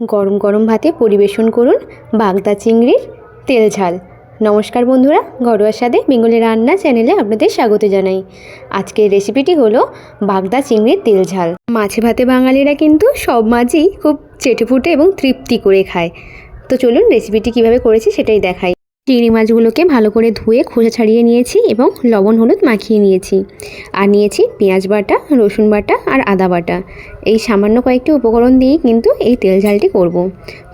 গরম গরম ভাতে পরিবেশন করুন বাগদা চিংড়ির তেল ঝাল। নমস্কার বন্ধুরা, ঘরোয়া স্বাদে বেঙ্গলি রান্না চ্যানেলে আপনাদের স্বাগত জানাই। আজকের রেসিপিটি হলো বাগদা চিংড়ির তেল ঝাল। মাছে ভাতে বাঙালিরা কিন্তু সব মাছই খুব চেটেপুটে এবং তৃপ্তি করে খায়। তো চলুন রেসিপিটি কিভাবে করেছি সেটাই দেখাই। চিংড়ি মাছগুলোকে ভালো করে ধুয়ে খোসা ছাড়িয়ে নিয়েছি এবং লবণ হলুদ মাখিয়ে নিয়েছি। আর নিয়েছি পেঁয়াজ বাটা, রসুন বাটা আর আদা বাটা। এই সামান্য কয়েকটি উপকরণ দিয়েই কিন্তু এই তেল ঝালটি করব।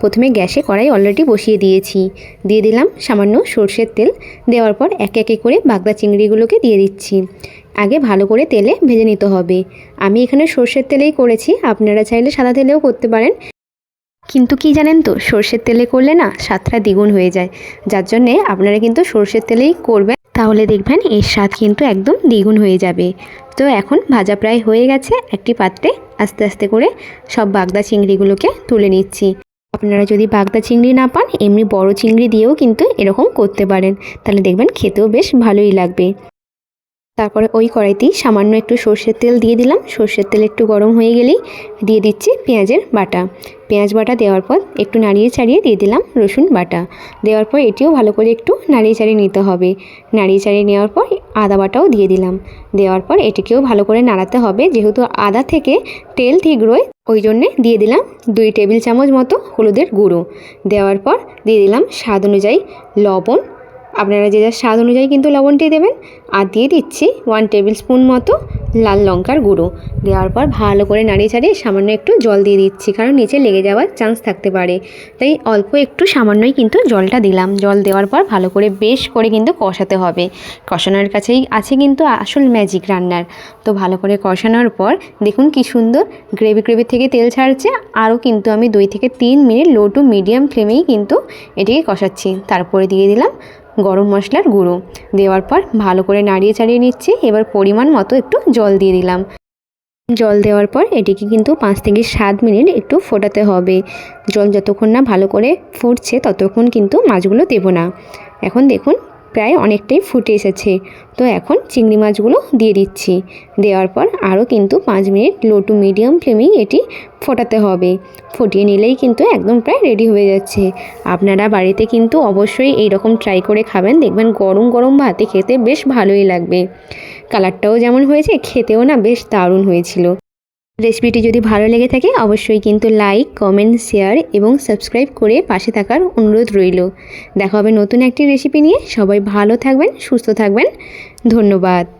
প্রথমে গ্যাসে কড়াই অলরেডি বসিয়ে দিয়েছি। দিয়ে দিলাম সামান্য সর্ষের তেল। দেওয়ার পর একে একে করে বাগদা চিংড়িগুলোকে দিয়ে দিচ্ছি। আগে ভালো করে তেলে ভেজে নিতে হবে। আমি এখানে সর্ষের তেলেই করেছি, আপনারা চাইলে সাদা তেলেও করতে পারেন। কিন্তু কি জানেন তো, সর্ষের তেলে করলে না স্বাদটা দ্বিগুণ হয়ে যায়। যার জন্যে আপনারা কিন্তু সর্ষের তেলেই করবেন, তাহলে দেখবেন এর স্বাদ কিন্তু একদম দ্বিগুণ হয়ে যাবে। তো এখন ভাজা প্রায় হয়ে গেছে। একটি পাত্রে আস্তে আস্তে করে সব বাগদা চিংড়িগুলোকে তুলে নিচ্ছি। আপনারা যদি বাগদা চিংড়ি না পান, এমনি বড় চিংড়ি দিয়েও কিন্তু এরকম করতে পারেন, তাহলে দেখবেন খেতেও বেশ ভালোই লাগবে। তারপরে ওই কড়াইতেই সামান্য একটু সর্ষের তেল দিয়ে দিলাম। সর্ষের তেল একটু গরম হয়ে গেলেই দিয়ে দিচ্ছি পেঁয়াজের বাটা। পেঁয়াজ বাটা দেওয়ার পর একটু নাড়িয়ে চাড়িয়ে দিয়ে দিলাম রসুন বাটা। দেওয়ার পর এটিও ভালো করে একটু নাড়িয়ে চাড়িয়ে নিতে হবে। নাড়িয়ে চাড়িয়ে নেওয়ার পর আদা বাটাও দিয়ে দিলাম। দেওয়ার পর এটিকেও ভালো করে নাড়াতে হবে, যেহেতু আদা থেকে তেল ঠিকরোয়, ওই জন্যে দিয়ে দিলাম 2 টেবিল চামচ মতো হলুদের গুঁড়ো। দেওয়ার পর দিয়ে দিলাম স্বাদ অনুযায়ী লবণ। আপনারা যে যার স্বাদ অনুযায়ী কিন্তু লবণটি দেবেন। আর দিয়ে দিচ্ছি 1 টেবিল স্পুন মতো লাল লঙ্কার গুঁড়ো। দেওয়ার পর ভালো করে নাড়িয়ে চাড়িয়ে সামান্য একটু জল দিয়ে দিচ্ছি, কারণ নিচে লেগে যাওয়ার চান্স থাকতে পারে। তাই অল্প একটু সামান্যই কিন্তু জলটা দিলাম। জল দেওয়ার পর ভালো করে বেশ করে কিন্তু কষাতে হবে। কষানোর কাছেই আছে কিন্তু আসল ম্যাজিক রান্নার। তো ভালো করে কষানোর পর দেখুন কি সুন্দর গ্রেভি থেকে তেল ছাড়ছে। আরও কিন্তু আমি 2 থেকে 3 মিনিট লো টু মিডিয়াম ফ্লেমেই কিন্তু এটিকে কষাচ্ছি। তারপরে দিয়ে দিলাম গরম মশলার গুঁড়ো। দেওয়ার পর ভালো করে নাড়িয়ে চাড়িয়ে নিচ্ছি। এবার পরিমাণ মতো একটু জল দিয়ে দিলাম। জল দেওয়ার পর এটিকে কিন্তু 5 থেকে 7 মিনিট একটু ফোটাতে হবে। জল যতক্ষণ না ভালো করে ফুটছে ততক্ষণ কিন্তু মাছগুলো দেবো না। এখন দেখুন প্রায় অনেকটাই ফুটে এসেছে। তো এখন চিংড়ি মাছগুলো দিয়ে দিচ্ছি। দেওয়ার পর আরও কিন্তু 5 মিনিট লো টু মিডিয়াম ফ্লেমেই এটি ফোটাতে হবে। ফুটিয়ে নিলেই কিন্তু একদম প্রায় রেডি হয়ে যাচ্ছে। আপনারা বাড়িতে কিন্তু অবশ্যই এই রকম ট্রাই করে খাবেন, দেখবেন গরম গরম ভাতে খেতে বেশ ভালোই লাগবে। কালারটাও যেমন হয়েছে, খেতেও না বেশ দারুণ হয়েছিল। রেসিপিটি যদি ভালো লেগে থাকে অবশ্যই কিন্তু লাইক, কমেন্ট, শেয়ার এবং সাবস্ক্রাইব করে পাশে থাকার অনুরোধ রইল। দেখা হবে নতুন একটি রেসিপি নিয়ে। সবাই ভালো থাকবেন, সুস্থ থাকবেন। ধন্যবাদ।